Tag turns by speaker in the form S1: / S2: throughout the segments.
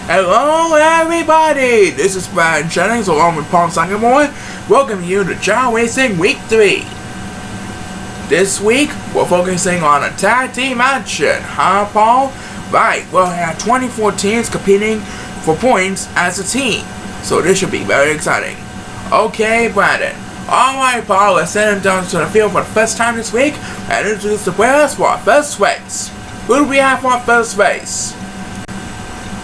S1: Hello everybody, this is Brad Jennings along with Paul Sagamore. Welcome you to Chao Racing Week 3. This week, we're focusing on a tag team action, huh Paul? Right, we'll have 24 teams competing for points as a team, so this should be very exciting. Okay, Brandon. Alright Paul, let's send him down to the field for the first time this week and introduce the players for our first race. Who do we have for our first race?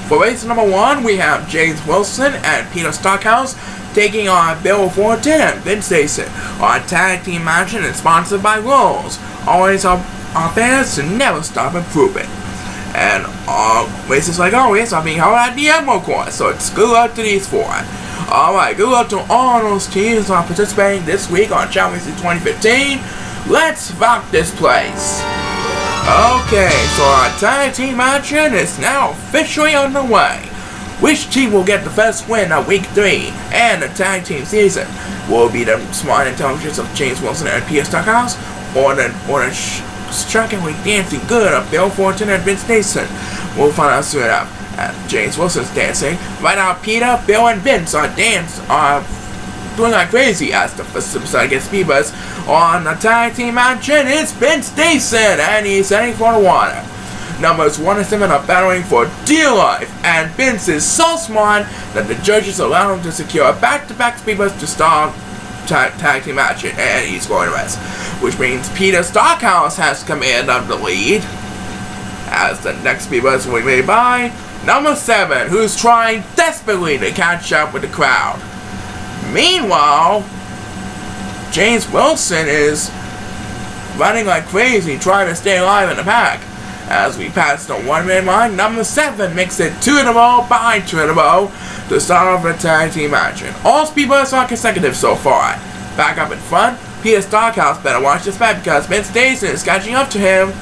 S1: For race number 1, we have James Wilson and Peter Stockhouse taking on Bill Thornton and Vince Mason. Our tag team match is sponsored by Rolls. Always our fans to never stop improving. And races like always are being held at the Emerald Course, so it's good luck to these 4. Alright, good luck to all those teams who are participating this week on Chao Racing 2015. Let's rock this place. Okay, so our tag team action is now officially underway. Which team will get the first win of Week 3 and the tag team season? Will it be the smart intelligence of James Wilson and Peter Stockhouse, or the shockingly dancing good of Bill Thornton and Vince Mason? We'll find out soon enough. James Wilson's dancing. Right now, Peter, Bill, and Vince are doing like crazy as the first superstar gets Speedbus. On the tag team action, it's Vince Mason, and he's heading for the water. Numbers 1 and 7 are battling for dear life, and Vince is so smart that the judges allow him to secure a back-to-back Speedbus to start tag team action, and he's going to rest. Which means Peter Stockhouse has command of the lead, as the next Speedbus will be made by number 7, who's trying desperately to catch up with the crowd. Meanwhile, James Wilson is running like crazy, trying to stay alive in the pack. As we pass the 1-minute line, number 7 makes it 2 in a row behind 2 in a row to start off the tag team action. All Speedbusts are consecutive so far. Back up in front, Peter Stockhouse better watch his back because Vince Mason is catching up to him.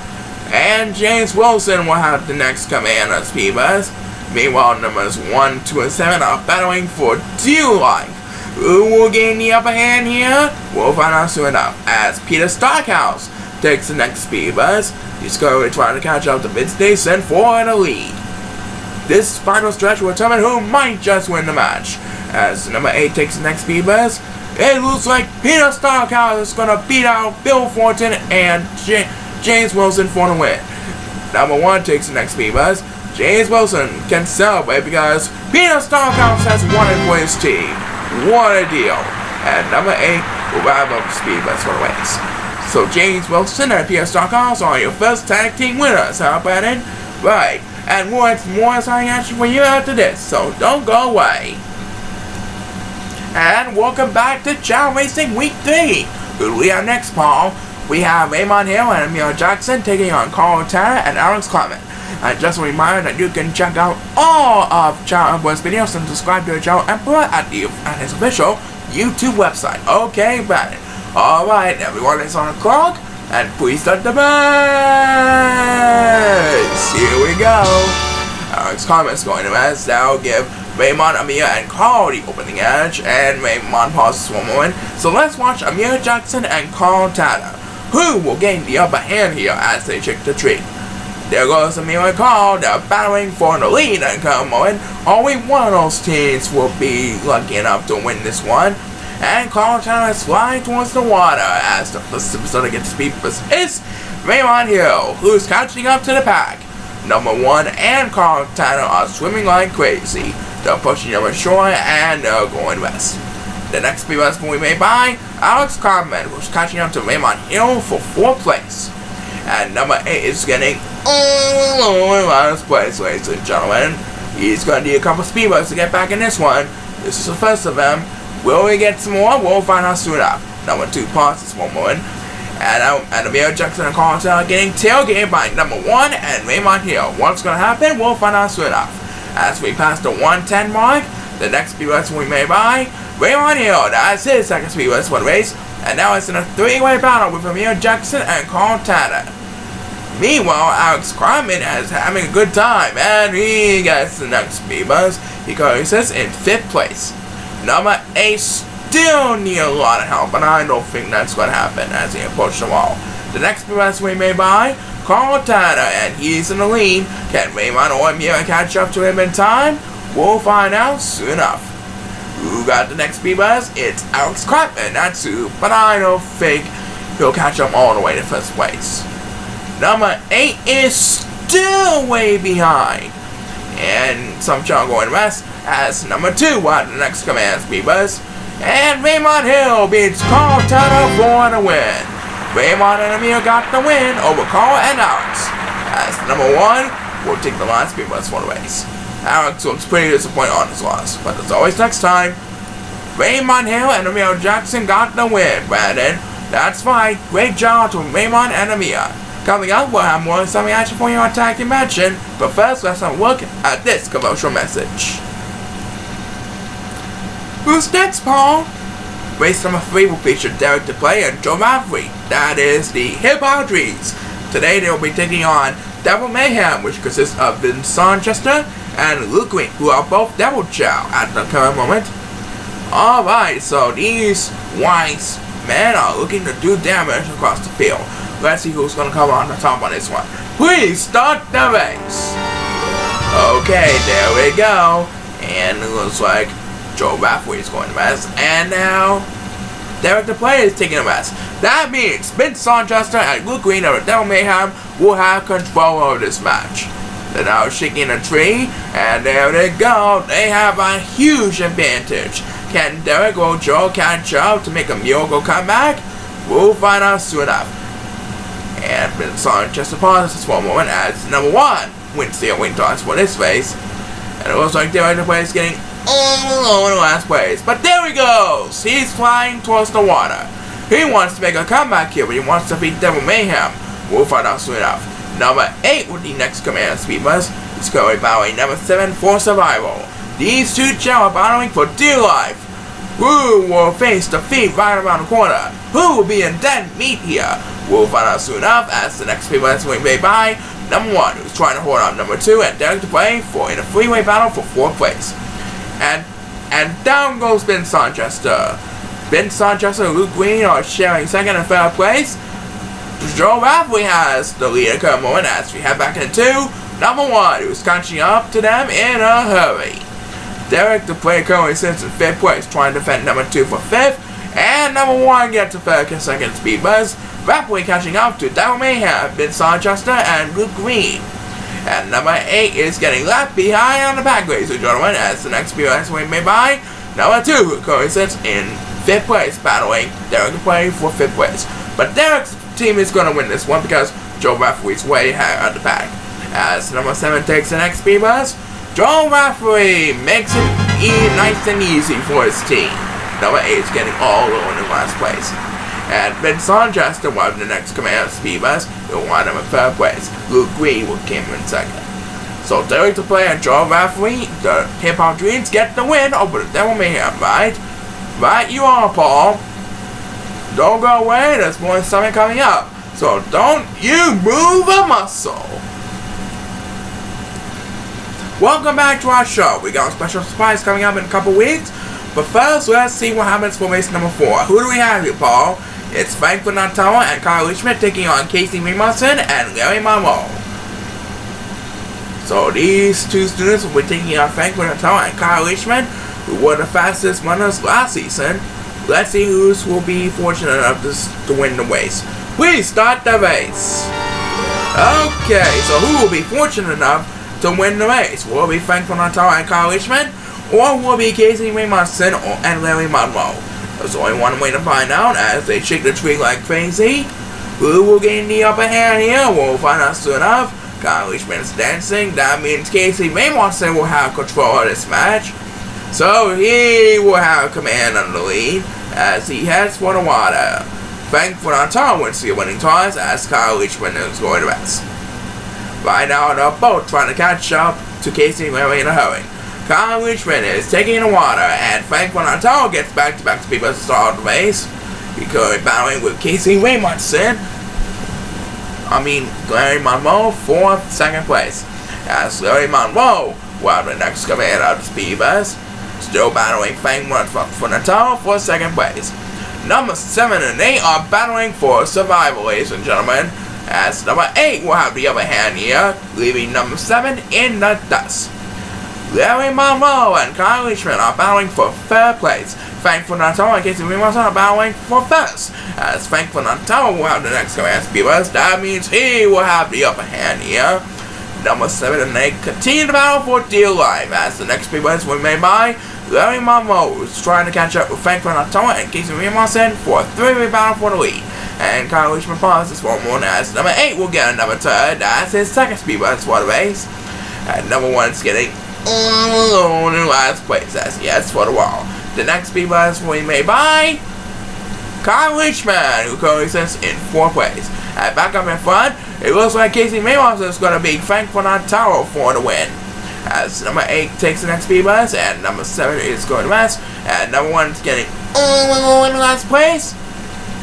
S1: And James Wilson will have the next command of Speedbus. Meanwhile, numbers 1, 2, and 7 are battling for dear life. Who will gain the upper hand here? We'll find out soon enough, as Peter Stockhouse takes the next Speedbus. He's going to try to catch up to Vince Mason for the lead. This final stretch will determine who might just win the match. As number 8 takes the next Speedbus, it looks like Peter Stockhouse is going to beat out Bill Thornton and James Wilson for the win. Number 1 takes the next Speedbus. James Wilson can celebrate because Peter Stockhouse has won it for his team. What a deal. And number 8 will wrap up the Speedbus for the race. So James Wilson and Peter Stockhouse are your first tag team winners, huh Brandon? Right. And more exciting action for you after this, so don't go away. And welcome back to Chao Racing Week 3. Who do we have next, Paul? We have Raymond Hill and Amir Jackson taking on Carl Tanner and Alex Clement. And just a reminder that you can check out all of ChaoEmperor's videos and subscribe to ChaoEmperor at his official YouTube website. Okay, Brandon. Alright, everyone is on the clock, and please start the race! Here we go. Alex Clement's going to rest. That'll give Raymond, Amir, and Carl the opening edge, and Raymond pauses for a moment. So let's watch Amir Jackson and Carl Tanner. Who will gain the upper hand here as they check the tree? There goes Amir and Carl. They're battling for the lead and come on. Only one of those teams will be lucky enough to win this one. And Carl Tanner is flying towards the water as the first superstar to get speed is Raymond Hill, who's catching up to the pack. Number 1 and Carl Tanner are swimming like crazy. They're pushing over shore and they're going west. The next speed bus will be made by Alex Clement, who's catching up to Raymond Hill for 4th place. And number 8 is getting all the way last place, ladies and gentlemen. He's going to need a couple speed buses to get back in this one. This is the first of them. Will we get some more? We'll find out soon enough. Number 2 passes one more. And Amir Jackson and Carl Tanner getting tailgated by number 1 and Raymond Hill. What's going to happen? We'll find out soon enough. As we pass the 110 mark, the next speed bus will be made by Raymond Hill. That's his second speed bus for the race. And now it's in a 3-way battle with Amir Jackson and Carl Tanner. Meanwhile, Alex Clement is having a good time, and he gets the next speed bus. He currently sits in 5th place. Number 8 still need a lot of help, but I don't think that's going to happen as he approaches the wall. The next speed bus will be made by Carl Tanner, and he's in the lead. Can Raymond or Amir catch up to him in time? We'll find out soon enough. Who got the next speed bus? It's Alex Clapton, that's who, but I don't think he'll catch up all the way to first place. Number 8 is still way behind. And some channel going to rest as number 2 will have the next command speed bus. And Raymond Hill beats Carl Turner for the win. Raymond and Amir got the win over Carl and Alex. As number 1 will take the last speed bus for the race. Alex looks pretty disappointed on his loss, but as always next time, Raymond Hill and Amir Jackson got the win. Brandon, that's fine. Great job to Raymond and Amir. Coming up, we'll have more exciting action for you on Tag Team Action, but first let's have a look at this commercial message. Who's next, Paul? Race number 3 will feature Derek DePlay and Joe Maverick. That is the Hip Hop Dreams. Today they will be taking on Devil Mayhem, which consists of Vince Sonchester and Luke Green, who are both Devil Chow at the current moment. Alright, so these wise men are looking to do damage across the field. Let's see who's gonna come on the top on this one. Please start the race. Okay, there we go. And it looks like Joe Rafferty is going to rest. And now Derek DePlay is taking a rest. That means Vince Sonchester and Luke Green of the Devil Mayhem will have control over this match. They're now shaking a tree, and there they go. They have a huge advantage. Can Derek or Joe catch up to make a miracle comeback? We'll find out soon enough. And Vince Sonchester pauses for a moment as number 1 wins the win toss for this race. And it looks like Derek DePlay is getting all in the last place. But there he goes. He's flying towards the water. He wants to make a comeback here, but he wants to beat Devil Mayhem. We'll find out soon enough. Number 8 with the next command speed bus is currently battling number 7 for survival. These two are battling for dear life. Who will face defeat right around the corner? Who will be in dead meat here? We'll find out soon enough as the next speed bus will be made by number 1, who's trying to hold on number 2 and Derek DePlay in a freeway battle for 4th place. And down goes Vince Sonchester. Vince Sonchester and Luke Green are sharing 2nd and 3rd place. Joe Rafferty has the lead at current moment as we head back into number 1, who's catching up to them in a hurry. Derek DePlay currently sits in 5th place, trying to defend number 2 for 5th, and number 1 gets a 3rd and 2nd speed bus. Rafferty catching up to Devil Mayhem, Vince Sonchester, and Luke Green. And number 8 is getting left behind on the back, ladies and gentlemen, as the next speed bus will be made by number 2, who currently sits in 5th place, battling Derek DePlay for 5th place. But Derek's team is going to win this one because Joe Rafferty's way ahead at the back. As number 7 takes the next speed bus, Joe Rafferty makes it nice and easy for his team. Number 8 is getting all alone in last place. And Vince Sonchester will have the next command speed bus, who will wind up in 3rd place. Luke Green will come in 2nd. So Derek DePlay and Chao Racing, the Hip Hop Dreams, get the win over the Devil Mayhem, right? Right you are, Paul. Don't go away, there's more stuff coming up. So don't you move a muscle. Welcome back to our show. We got a special surprise coming up in a couple weeks. But first, let's see what happens for race number 4. Who do we have here, Paul? It's Frank Bonatoa and Kyle Schmidt taking on Casey Remarson and Larry Monroe. So these two students will be taking on Frank Bonatoa and Kyle Schmidt, who were the fastest runners last season. Let's see who will be fortunate enough to win the race. Please start the race. Okay, so who will be fortunate enough to win the race? Will it be Frank Bonatoa and Kyle Schmidt, or will it be Casey Remarson and Larry Monroe? There's only one way to find out as they shake the tree like crazy. Who will gain the upper hand here? We'll find out soon enough. Kyle Schmidt's dancing. That means Casey Remarson will have control of this match. So he will have command on the lead as he heads for the water. Frank Bonatoa wins the winning toss as Kyle Schmidt is going to rest. Right now they're both trying to catch up to Casey Larry in a hurry. Kyle Schmidt is taking the water, and Frank Bonatoa gets back-to-back speed bus to start the race. He's currently battling with Casey Remarson. Larry Monroe for 2nd place. As Larry Monroe will have the next command of the speed bus. Still battling Frank Bonatoa for 2nd place. Number 7 and 8 are battling for survival, ladies and gentlemen. As number 8 will have the upper hand here, leaving number 7 in the dust. Larry Monroe and Kyle Leishman are battling for third place. Frank Fernando and Casey Wilson are battling for first. As Frank Fernando will have the next command speeders, that means he will have the upper hand here. Number 7 and 8 continue to battle for dear life as the next speeders were made by Larry Monroe, who's trying to catch up with Frank Fernando and Casey Wilson for a 3-way battle for the lead. And Kyle Leishman pauses for more as number 8 will get another turn. That's his second speeders for the race. And number 1 is getting alone in last place as he heads for the wall. The next speeders will be made by Kyle Leishman, who currently sits in 4th place. And back up in front, it looks like Casey Mayos is going to beat Frank Fernando for the win. As number 8 takes the next speeders, and number 7 is going to rest, and number 1 is getting in last place.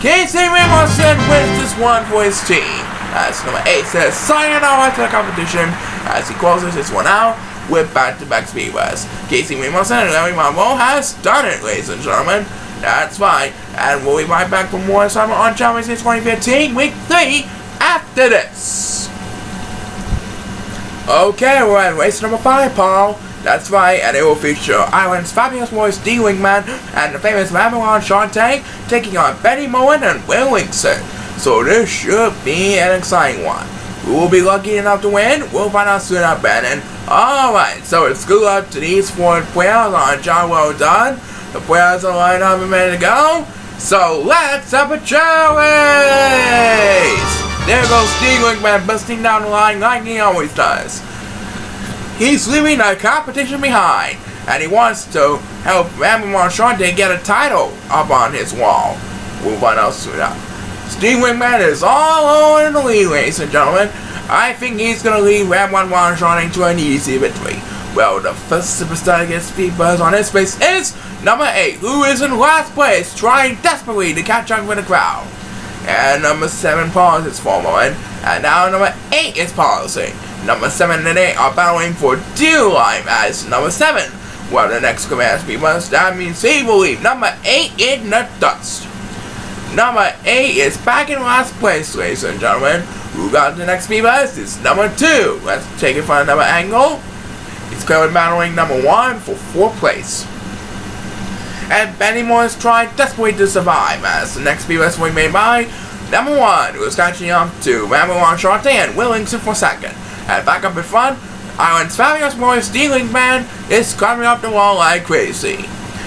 S1: Casey Mayos wins this one for his team. As number 8 says sayonara to the competition as he closes this one out with back-to-back speeders. Casey Mayos and Larry Monroe has done it, ladies and gentlemen. That's fine. And we'll be right back for more assignment on Chao Racing 2015 Week 3 after this. Okay, we're at race number 5, Paul. That's right, and it will feature Ireland's fabulous voice D Wingman and the famous Babylon Shante taking on Benny Mullen and Will Linkson. So this should be an exciting one. Who will be lucky enough to win? We'll find out soon enough, Bannon. Alright, so it's good luck to these 4 players on John. Well done. The players are lined up and ready to go. So let's have a Chao race! There goes Steve Wingman busting down the line like he always does. He's leaving the competition behind, and he wants to help Babylon Shante get a title up on his wall. We'll find out soon enough. Steve Wingman is all over in the lead, ladies and gentlemen. I think he's going to lead Babylon Shante to an easy victory. Well, the first superstar to get speed buzz on his face is number 8, who is in last place, trying desperately to catch up with the crowd. And number 7 pauses for a moment, and now number 8 is pausing. Number 7 and 8 are battling for dear life as number 7. Well, the next command speed buzz, that means he will leave number 8 in the dust. Number 8 is back in last place, ladies and gentlemen. Who got the next speed buzz? It's number 2. Let's take it from another angle. He's currently battling number 1 for 4th place. And Benny Moore is trying desperately to survive as the next speed buzz will be made by number 1, who is catching up to Babylon Shante and Will Linkson for 2nd. And back up in front, Ireland's fabulous voice D Wingman is climbing up the wall like crazy.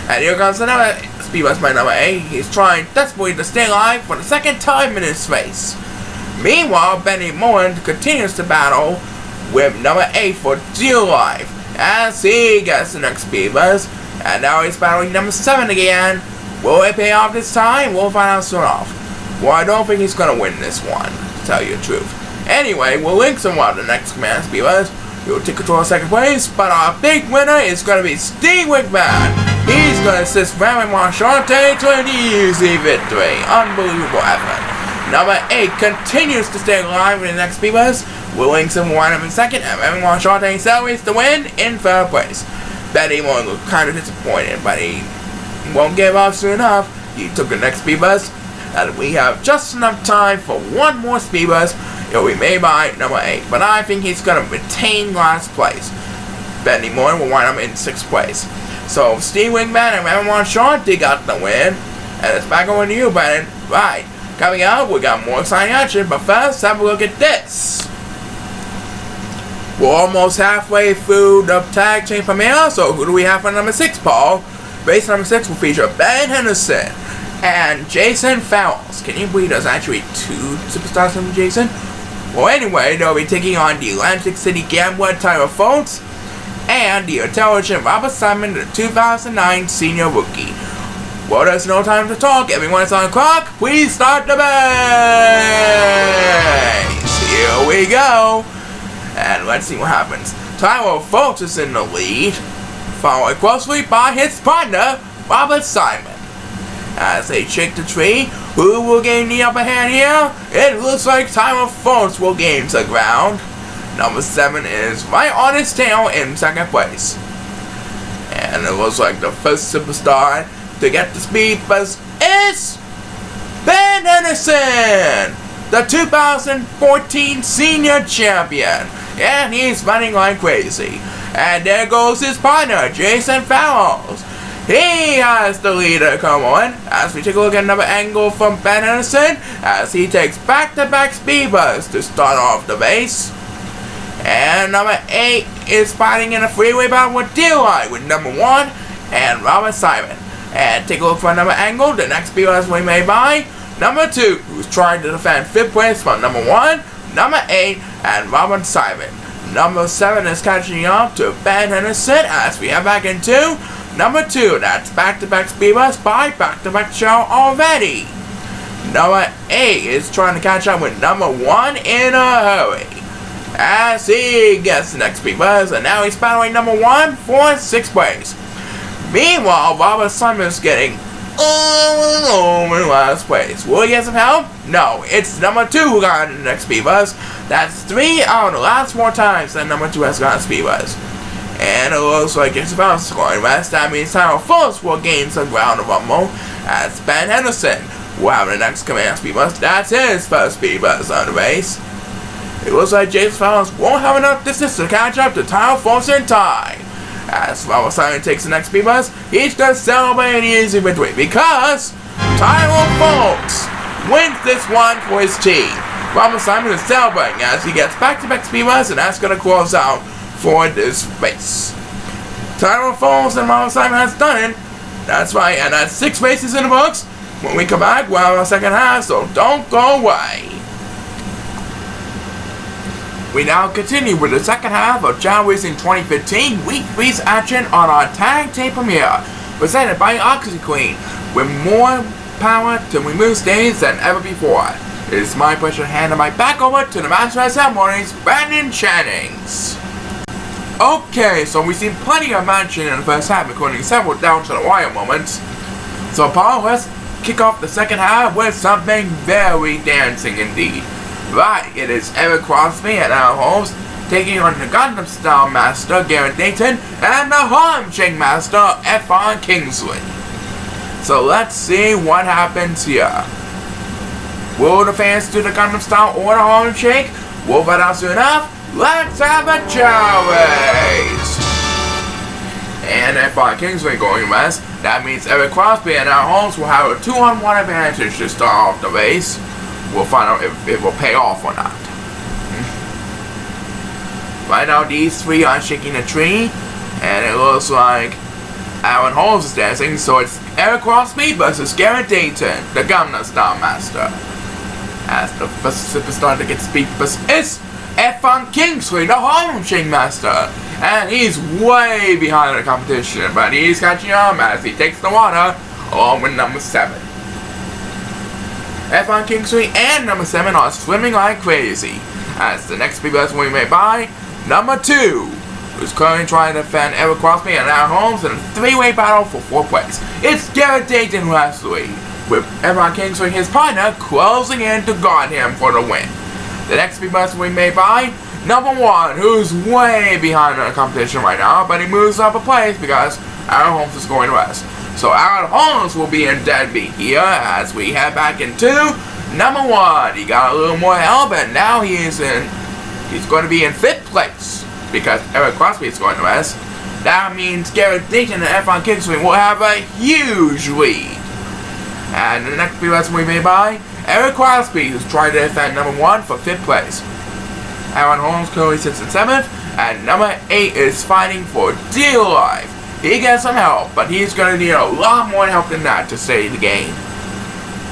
S1: And here comes another speed buzz by number 8. He's trying desperately to stay alive for the 2nd time in his race. Meanwhile, Benny Mullen continues to battle with number 8 for dear life as he gets the next speed buzz. And now he's battling number 7 again. Will it pay off this time? We'll find out soon off. Well, I don't think he's going to win this one, to tell you the truth. Anyway, we'll link someone to the next command speed buzz. He'll take control of 2nd place, but our big winner is going to be Steve Wingman. He's going to assist Babylon Shante to an easy victory. Unbelievable effort. Number 8 continues to stay alive in the next speed buzz. Will Linkson will wind up in 2nd, and Babylon Shante celebrates the win in 3rd place. Betty Moore was kind of disappointed, but he won't give up soon enough. He took the next speed buzz, and we have just enough time for one more speed buzz. It will be made by number 8, but I think he's going to retain last place. Betty Moore will wind up in 6th place. So Steve Wingman and Babylon Shante got the win, and it's back over to you, Brennan. Right, coming up, we got more exciting action, but first, have a look at this. We're almost halfway through the tag team premiere, so who do we have for number 6, Paul? Race number 6 will feature Ben Henderson and Jason Fowles. Can you believe there's actually 2 superstars from Jason? Well, anyway, they'll be taking on the Atlantic City Gambler Tyler Foltz and the intelligent Robert Simon, the 2009 senior rookie. Well, there's no time to talk. Everyone's on the clock. Please start the race. Here we go. And let's see what happens. Tyler Foltz is in the lead, followed closely by his partner, Robert Simon. As they shake the tree, who will gain the upper hand here? It looks like Tyler Foltz will gain the ground. Number 7 is right on his tail in 2nd place. And it looks like the first superstar to get the speed buzz is Ben Henderson, the 2014 senior champion. And he's running like crazy. And there goes his partner, Jason Fallows. He has the leader come on, as we take a look at another angle from Ben Henderson, as he takes back-to-back speed bumps to start off the race. And number 8 is fighting in a freeway battle with Delight with number 1 and Robert Simon. And take a look for another angle, the next speed bump we made by number 2, who's trying to defend 5th place from number 1, number 8, and Robert Simon. Number 7 is catching up to Ben Henderson as we head back into number 2. That's back-to-back speed bumps by back-to-back Chao already. Number 8 is trying to catch up with number 1 in a hurry, as he gets the next speed bumps, and now he's battling number 1 for 6th place. Meanwhile, Robert Simon is getting in last place. Will he get some help? No, it's number 2 who got the next speed bumps. That's 3 out of the last 4 times that number 2 has gotten speed bumps. And it looks like it's about scoring rest. That means Tyler Phillips will gain some ground to rumble, as Ben Henderson will have the next command speed bumps. That's his first speed bumps on the race. It looks like Jason Fallows won't have enough distance to catch up to Tyler Phillips in time. As Robert Simon takes the next speed bumps, he's going to celebrate an easy victory because Tyler Phillips wins this one for his team. Robert Simon is celebrating as he gets back-to-back speed bumps, and that's going to close out for this race. Tyler Phillips and Robert Simon has done it. That's right, and that's 6 races in the books. When we come back, we'll have our second half, so don't go away. We now continue with the second half of Chao Racing 2015 Week 3's action on our Tag Team Premiere, presented by OxyQueen, with more power to remove stains than ever before. It is my pleasure to hand my back over to the Master of Ceremonies, Brandon Jennings. Okay, so we've seen plenty of action in the first half, including several down-to-the-wire moments. So Paul, let's kick off the second half with something very dancing indeed. Right, it is Eric Crosby and Alan Holmes taking on the Gundam Style Master Garrett Dayton and the Harlem Shake Master F.R. Kingsley. So let's see what happens here. Will the fans do the Gundam Style or the Harlem Shake? We'll find out soon enough. Let's have a Chao race! And F.R. Kingsley going west. That means Eric Crosby and Alan Holmes will have a 2-on-1 advantage to start off the race. We'll find out if it will pay off or not. Right now, these 3 are shaking a tree, and it looks like Alan Holmes is dancing, so it's Eric Crosby versus Garrett Dayton, the Gundam Style Master. As the first superstar to get speed boost is F.R. Kingsley, the Harlem Shake Master, and he's way behind the competition, but he's catching on as he takes the water along with number 7. F.R. Kingsley and number 7 are swimming like crazy, as the next speed bumps will be made by number 2, who's currently trying to defend Eric Crosby and Alan Holmes in a 3-way battle for 4th place. It's Garrett Dayton who has the lead, with F.R. Kingsley and his partner closing in to guard him for the win. The next speed bumps will be made by number 1, who's way behind the competition right now, but he moves up a place because Alan Holmes is going west. So Alan Holmes will be in deadbeat here as we head back into number 1. He got a little more help, and now he's going to be in 5th place because Eric Crosby is going to west. That means Garrett Dayton and F.R. Kingsley will have a huge lead. And the next speed bumps will be made by Eric Crosby, who's trying to defend number 1 for 5th place. Alan Holmes currently sits in 7th, and number 8 is fighting for dear life. He gets some help, but he's going to need a lot more help than that to stay in the game.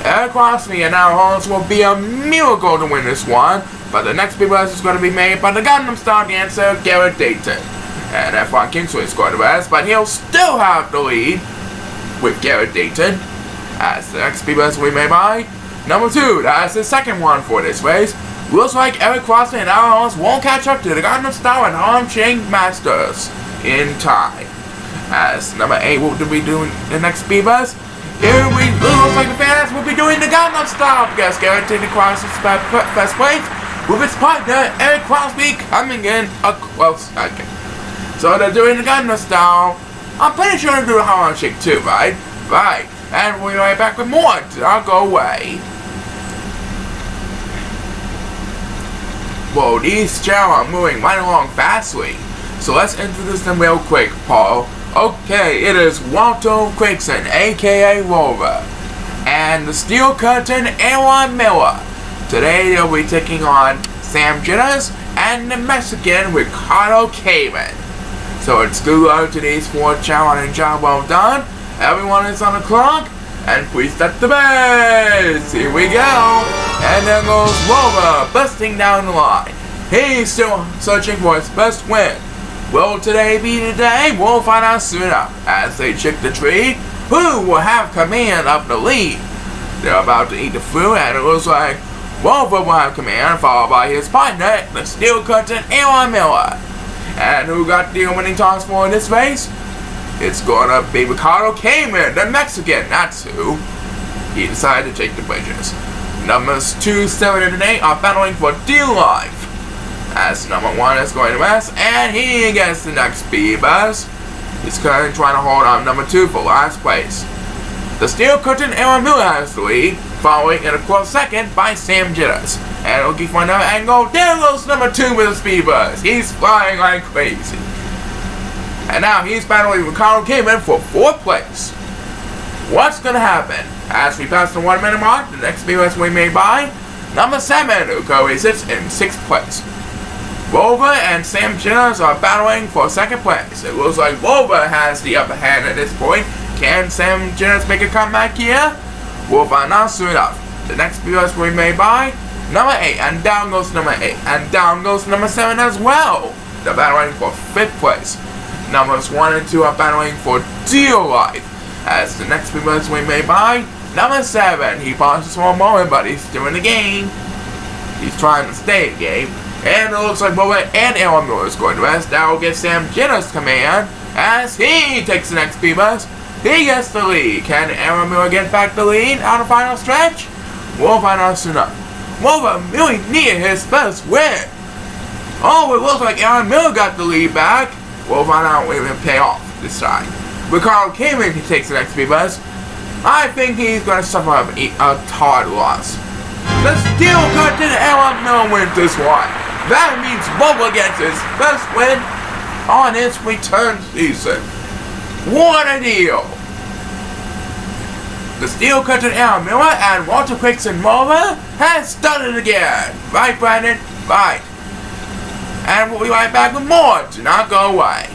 S1: Eric Crosby and Alan Holmes will be a miracle to win this one, but the next speed bump is going to be made by the Gundam Style dancer Garrett Dayton. And F.R. Kingsley is going to rest, but he'll still have the lead with Garrett Dayton, as the next speed bump will be made by number 2. That's the second one for this race. Looks like Eric Crosby and Alan Holmes won't catch up to the Gundam Style and Harlem Shake Masters in time. As number 8 will be doing the next speed bump. Here we looks like the fans will be doing the Gundam Style because Garrett Dayton crosses first place with his partner Eric Crosby coming in a close second. So they're doing the Gundam Style. I'm pretty sure they're doing Harlem Shake too, right? Right. And we'll be right back with more. Don't go away. Whoa, these Chao are moving right along fastly. So let's introduce them real quick, Paul. Okay, it is Walter Quickson, aka Rover, and the Steel Curtain, Aaron Miller. Today they'll be taking on Sam Jitters and the Mexican Ricardo Caven. So it's good luck to these 4 challenging job well done. Everyone is on the clock, and please set the base. Here we go. And there goes Rover, busting down the line. He's still searching for his best win. Will today be the day? We'll find out soon enough. As they check the tree, who will have command of the lead? They're about to eat the fruit, and it looks like Rover will have command, followed by his partner, the Steel Curtain, Aaron Miller. And who got the winning toss for this race? It's gonna be Ricardo Caven, the Mexican. That's who. He decided to take the bridges. Numbers 2, 7, and 8 are battling for dear life. As number 1 is going to rest, and he gets the next speed bus. He's currently trying to hold on number 2 for last place. The Steel Curtain, Aaron Miller has the lead, following in a close second by Sam Jitters. And looking for another angle, there goes number 2 with a speed bus. He's flying like crazy. And now he's battling Ricardo Caven for 4th place. What's gonna happen? As we pass the 1 minute mark, the next speed bus we made by number 7, who currently sits in 6th place. Rover and Sam Jitters are battling for 2nd place. It looks like Rover has the upper hand at this point. Can Sam Jitters make a comeback here? We'll find out soon enough. The next speed bus we made by number 8, and down goes number 8, and down goes number 7 as well. They're battling for 5th place. Numbers 1 and 2 are battling for dear life. As the next speed bus we made by number 7. He pauses for a moment, but he's still in the game. He's trying to stay in the game. And it looks like Rover and Aaron Miller is going to rest. That will get Sam Jitters command as he takes the next speed bus. He gets the lead. Can Aaron Miller get back the lead on the final stretch? We'll find out soon enough. Rover really needed his best win. Oh, it looks like Aaron Miller got the lead back. We'll find out when it pay off this time. Ricardo Caven, he takes the next speed bus. I think he's going to suffer a hard loss. The Steel Curtain, Aaron Miller wins this one. That means Rover gets his best win on his return season. What a deal! The Steel Curtain, Aaron Miller and Walter Quickson Rover has started again. Right, Brandon? Right. And we'll be right back with more. Do not go away.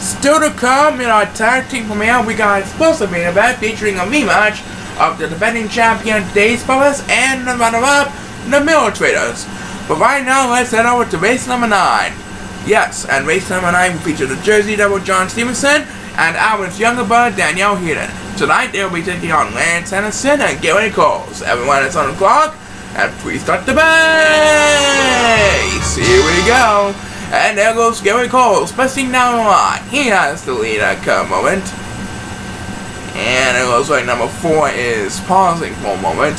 S1: Still to come in our tag team premiere, we got an explosive main event featuring a rematch of the defending champion Days Brothers and the runner-up, the Miller Traders. But right now, let's head over to race number 9. Yes, and race number 9 will feature the Jersey Devil John Stevenson and Alvin's younger brother Danielle Heaton. Tonight they'll be taking on Lance Henderson and Gary Coles. Everyone is on the clock, and please start the base! Here we go. And there goes Gary Coles, pressing down the line. He has the lead at current moment. And it looks like number 4 is pausing for a moment.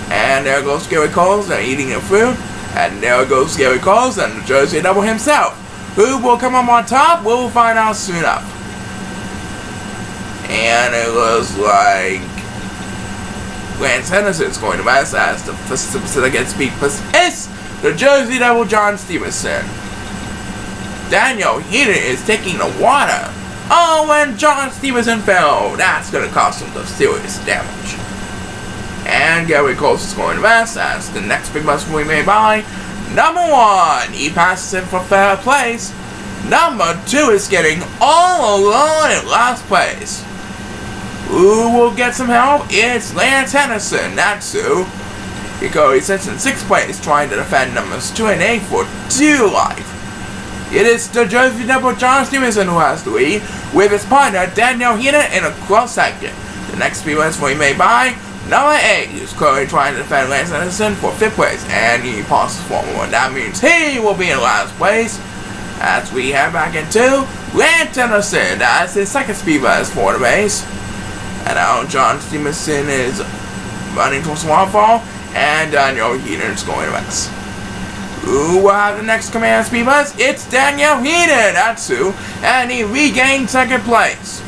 S1: And there goes Gary Coles, they're eating the fruit. And there goes Gary Coles and the Jersey Devil himself. Who will come up on top? We'll find out soon enough. And it looks like Lance Henderson is going to rest as the facility against Pete Pace. The Jersey Devil John Stevenson. Daniel Heaton is taking the water. Oh, and John Stevenson fell. That's going to cause him some serious damage. And Gary Coles is going to rest as the next big bus will be made by number 1. He passes him for 3rd place. Number 2 is getting all alone in last place. Who will get some help? It's Lance Henderson. That's who. Because he sits in 6th place trying to defend numbers 2 and 8 for dear life. It is the Jersey Devil John Stevenson who has the lead, with his partner Danielle Heaton in a close second. The next speed bus will be made by number 8, who's currently trying to defend Lance Henderson for 5th place, and he passes for one. That means he will be in last place. As we head back into Lance Henderson, that's his 2nd speed bus for the race. And now John Stevenson is running towards the waterfall, and Danielle Heaton is going to rest. Who will have the next command speed bus? It's Danielle Heaton, that's who, and he regained 2nd place.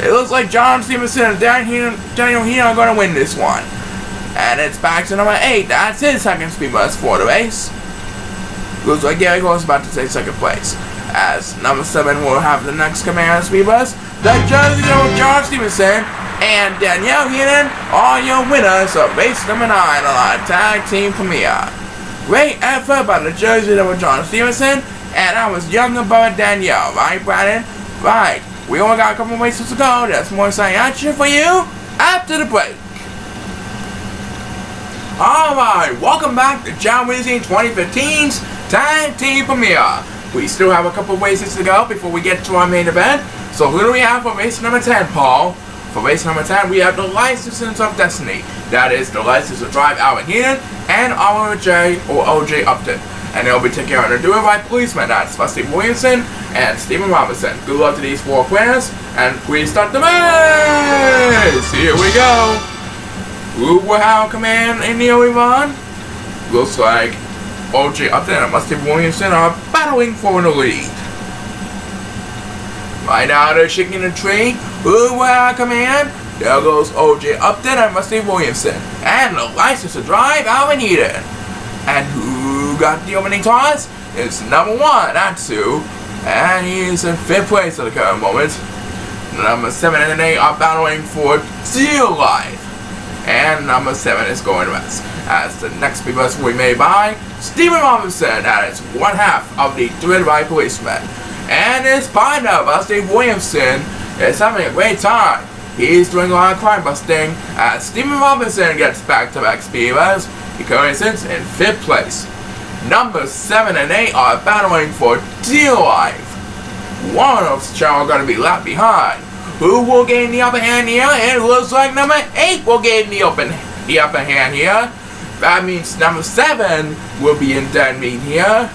S1: It looks like John Stevenson and Danielle Heaton are going to win this one. And it's back to number 8. That's his second speed bus for the race. Looks like Gary Gold's about to take second place. As number 7 will have the next command speed bus. The Jersey Devil John Stevenson and Danielle Heenan are your winners of race number 9 on our tag team premiere. Great effort by the Jersey Devil John Stevenson, and I was younger brother Danielle, right, Brandon? Right. We only got a couple races to go. There's more exciting action for you after the break. Alright, welcome back to Chao Racing 2015's Tag Team Premiere. We still have a couple races to go before we get to our main event. So who do we have for race number 10, Paul? For race number 10, we have the Licenses of Destiny. That is the license to drive Alvin Heenan and OJ Upton. And they'll be taking care of the Do It Right policemen. That's Steve Williamson and Stephen Robinson. Good luck to these 4 players, and we start the race! Here we go! Who will have command in the early run? Looks like OJ Upton and Steve Williamson are battling for the lead. Right now they're shaking the tree. Who will have command? There goes OJ Upton and Steve Williamson. And the license to drive Alvin Heenan. And who got the opening toss? It's number 1, Atsu. And he's in 5th place at the current moment. Number 7 and 8 are battling for dear life. And number 7 is going west. As the next speed bus will be made by Stephen Robinson. That is 1/2 of the Do It Right policemen. And his partner, Steve Williamson, is having a great time. He's doing a lot of crime busting as Stephen Robinson gets back-to-back speed bus. He currently sits in 5th place. Numbers 7 and 8 are battling for dear life. One of them are going to be left behind. Who will gain the upper hand here? It looks like number 8 will gain the upper hand here. That means number 7 will be in dead meat here.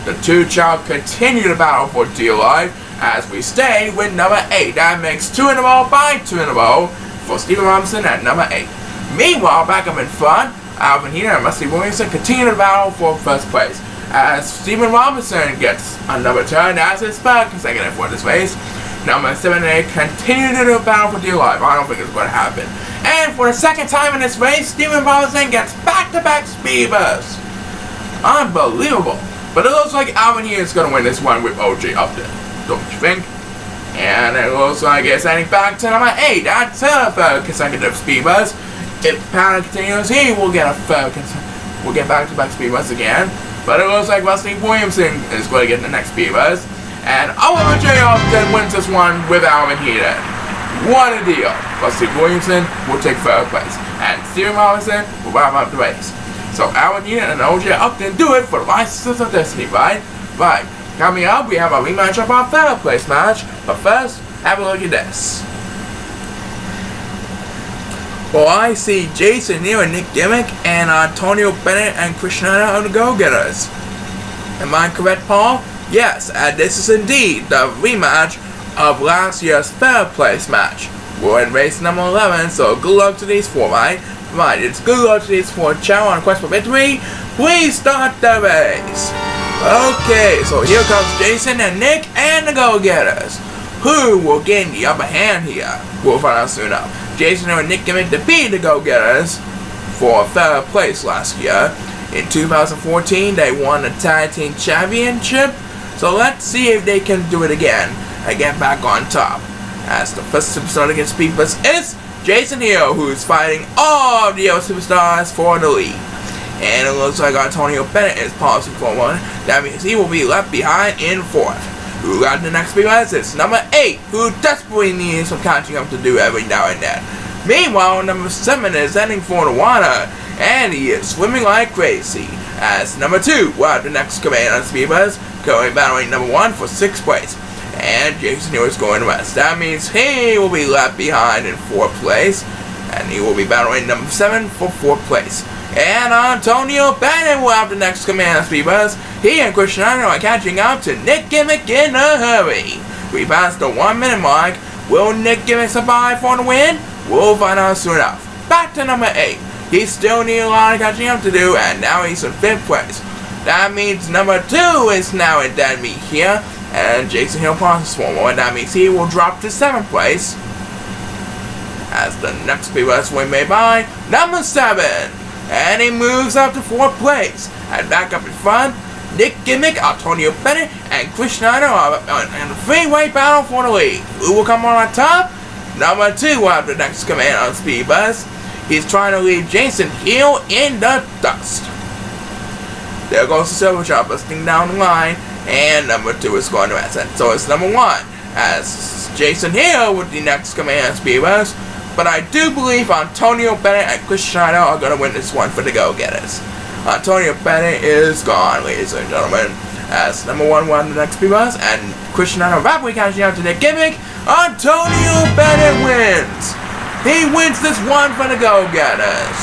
S1: The 2 shall continue to battle for dear life as we stay with number 8. That makes 2 in a row by 2 in a row for Stephen Robinson at number 8. Meanwhile, back up in front, Alvin Heenan and Steve Williamson continue to battle for 1st place as Stephen Robinson gets another turn as his 3rd consecutive for this race. Number 7 and 8 continue to battle for dear life. I don't think it's going to happen. And for the 2nd time in this race, Stephen Robinson gets back-to-back speed bus. Unbelievable. But it looks like Alvin Heenan is going to win this one with OJ Upton. Don't you think? And it looks like it's heading back to number 8. That's a 3rd consecutive speed bus. If the pattern continues, he will get we'll get back-to-back speed bus again. But it looks like Steve Williamson is going to get the next speed bus. And OJ Upton wins this one with Alvin Heenan. What a deal. Steve Williamson will take 3rd place. And Stephen Robinson will wrap up the race. So Alvin Heenan and OJ Upton do it for the Licenses of Destiny, right? Right. Coming up, we have a rematch of our 3rd place match. But first, have a look at this. Well, I see Jason Neal and Nick Gimmick and Antonio Bennett and Krishna are the go-getters. Am I correct, Paul? Yes, and this is indeed the rematch of last year's 3rd place match. We're in race number 11, so good luck to these 4, right? Right, it's good luck to these 4. Chao on a quest for victory. Please start the race. Okay, so here comes Jason and Nick and the go-getters. Who will gain the upper hand here? We'll find out soon enough. Jason and Nick Gimmick defeated the go-getters for 3rd place last year. In 2014, they won the Tag Team Championship. So let's see if they can do it again and get back on top. As the first superstar against speed bus is Jason Hill, who's fighting all the other superstars for the lead. And it looks like Antonio Bennett is pausing for 1. That means he will be left behind in 4th. Who got the next speed bus? It's number 8, who desperately needs some catching up to do every now and then. Meanwhile, number 7 is heading for the water, and he is swimming like crazy. As number 2 will have the next command on speed bus, currently battling number 1 for 6th place. And Jason Hill is going west. That means he will be left behind in 4th place, and he will be battling number 7 for 4th place. And Antonio Bennett will have the next command on speed bus. He and Cristiano are catching up to Nick Gimmick in a hurry. We passed the 1 minute mark. Will Nick Gimmick survive for the win? We'll find out soon enough. Back to number 8. He still needs a lot of catching up to do, and now he's in 5th place. That means number 2 is now in dead meat here, and Jason Hill passes for 1. That means he will drop to 7th place. as the next speed was made by number 7. And he moves up to 4th place. And back up in front, Nick Gimmick, Antonio Bennett, and Chris Schneider are in a three-way battle for the lead. Who will come on top? Number 2 will have the next command on Speed Bus. He's trying to leave Jason Hill in the dust. There goes the silver shot busting down the line, and number 2 is going to ascend. So it's number 1 as Jason Hill with the next command on Speed Bus. But I do believe Antonio Bennett and Chris Schneider are going to win this one for the Go-Getters. Antonio Bennett is gone, ladies and gentlemen, as number 1 won the next Speed Bus, and Chris Schneider rapidly catching up to Nick Gimmick. Antonio Bennett wins. He wins this one for the Go-Getters.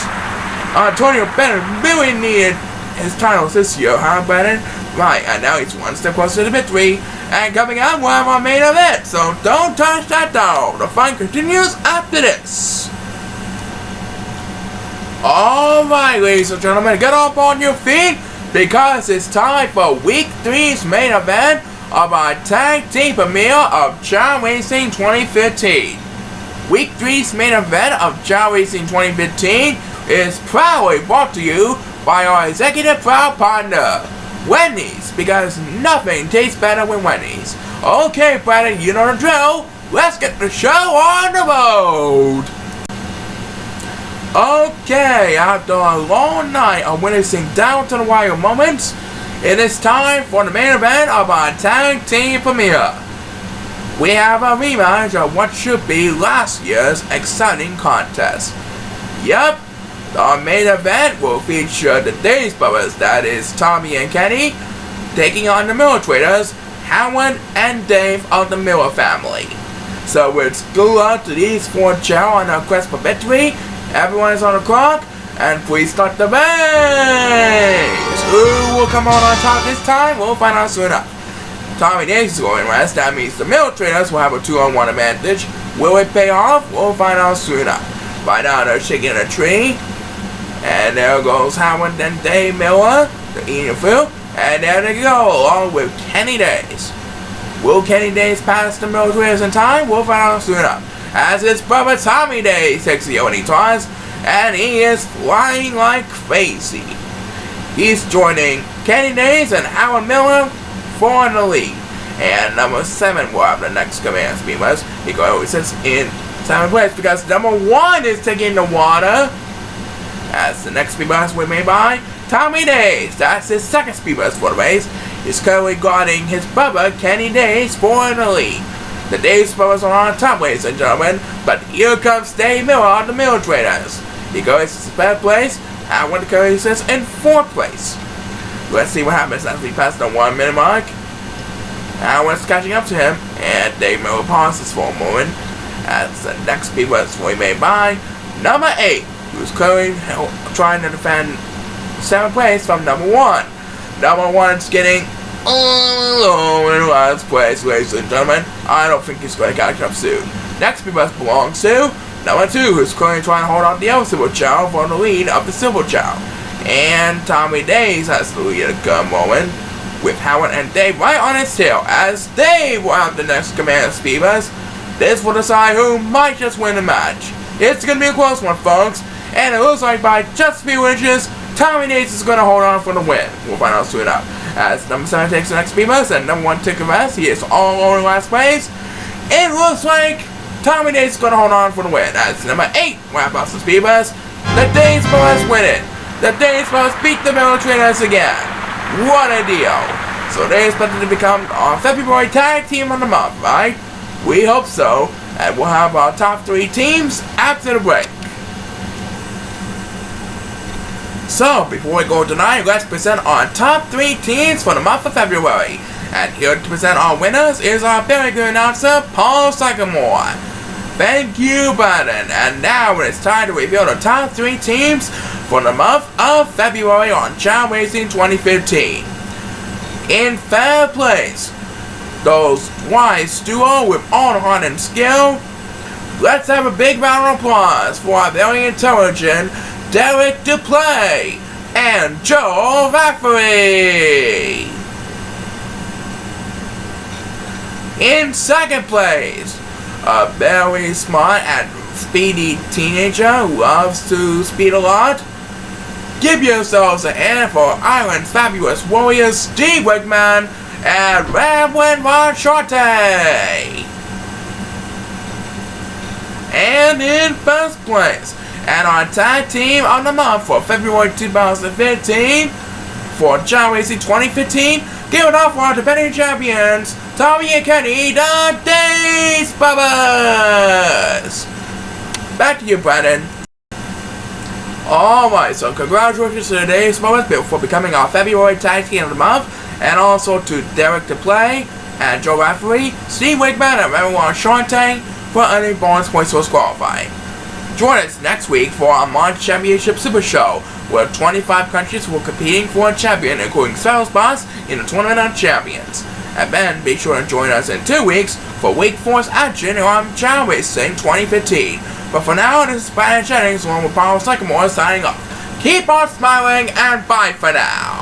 S1: Antonio Bennett really needed his titles this year, huh, Bennett? Right, and now he's one step closer to victory. And coming up, we'll have our main event, so don't touch that dial. The fight continues after this. Alright, ladies and gentlemen, get up on your feet, because it's time for Week 3's main event of our tag team premiere of Chao Racing 2015. Week 3's main event of Chao Racing 2015 is proudly brought to you by our executive proud partner, Wendy's, because nothing tastes better with Wendy's. Okay, Brandon, you know the drill. Let's get the show on the road. Okay, after a long night of witnessing down to the wire moments, it is time for the main event of our tag team premiere. We have a rematch of what should be last year's exciting contest. Yep, our main event will feature the Days Brothers, that is Tommy and Kenny, taking on the Miller Traders, Howard and Dave of the Miller family. So it's good luck to these 4 Chao on their quest for victory. Everyone is on the clock, and please start the race! Who will come on top this time? We'll find out soon enough. Tommy Days is going west, that means the Miller Traders will have a 2-on-1 advantage. Will it pay off? We'll find out soon enough. Right now they're shaking a tree, and there goes Howard and Dave Miller, they're eating fruit, and there they go, along with Kenny Days. Will Kenny Days pass the Miller Traders in time? We'll find out soon enough. As his brother Tommy Days takes the opening toss, and he is flying like crazy. He's joining Kenny Days and Howard Miller for the lead. And number 7 will have the next command Speed Bus. He always sits in 7th place because number 1 is taking the water. As the next Speed Bus was made by Tommy Days. That's his 2nd Speed Bus for the race. He's currently guarding his brother Kenny Days for the lead. The Days Brothers are on top, ladies and gentlemen, but here comes Dave Miller on the Miller Traders. He goes to 5th place, and Wendy Curry sits in 4th place. Let's see what happens as we pass the 1 minute mark. Howard's catching up to him, and Dave Miller pauses for a moment as the next Speed Bus will be made by number 8, who's currently trying to defend 7th place from number 1. Number 1 is getting all alone in last place, ladies and gentlemen. I don't think he's going to catch up soon. Next Speed Bus belongs to number 2, who's currently trying to hold on the other Silver Chao for the lead of the Silver Chao. And Tommy Days has the lead at a good moment, with Howard and Dave right on his tail, as Dave will have the next command Speed Bus. This will decide who might just win the match. It's going to be a close one, folks, and it looks like by just a few inches, Tommy Days is going to hold on for the win. We'll find out soon enough. As number 7 takes the next Speed Bus, and number 1 took the rest, he is all over in last place. It looks like Tommy Days is going to hold on for the win. As number 8 wrap up the Speed Bus, the Days Brothers win it. The Days Brothers beat the Miller Traders again. What a deal. So they're expected to become our February tag team of the month, right? We hope so, and we'll have our top 3 teams after the break. So, before we go tonight, let's present our top 3 teams for the month of February. And here to present our winners is our very good announcer, Paul Sycamore. Thank you, Brandon. And now it's time to reveal the top 3 teams for the month of February on Chao Racing 2015. In 3rd place, those wise duo with all the heart and skill. Let's have a big round of applause for our very intelligent Derek Duplay and Joe Rafferty. In 2nd place, a very smart and speedy teenager who loves to speed a lot. Give yourselves a hand for Ireland's fabulous warriors Steve Wigman and Ramblin' Ron Shorty. And in first place, and our tag team of the month for February 2015 for Chao Racing 2015, give it up for our defending champions, Tommy and Kenny, the Days Brothers. Back to you, Brandon. Alright, so congratulations to the Days Brothers for becoming our February tag team of the month, and also to Derek the Play and Joe Referee, Steve Wigman and Ramblin' Shorty for earning bonus points for qualifying. Join us next week for our March Championship Super Show, where 25 countries will competing for a champion, including several spots in the Tournament of Champions. And then be sure to join us in 2 weeks for Week 4's action on Chao Racing 2015. But for now, this is Brandon Jennings along with Paul Sycamore signing off. Keep on smiling and bye for now.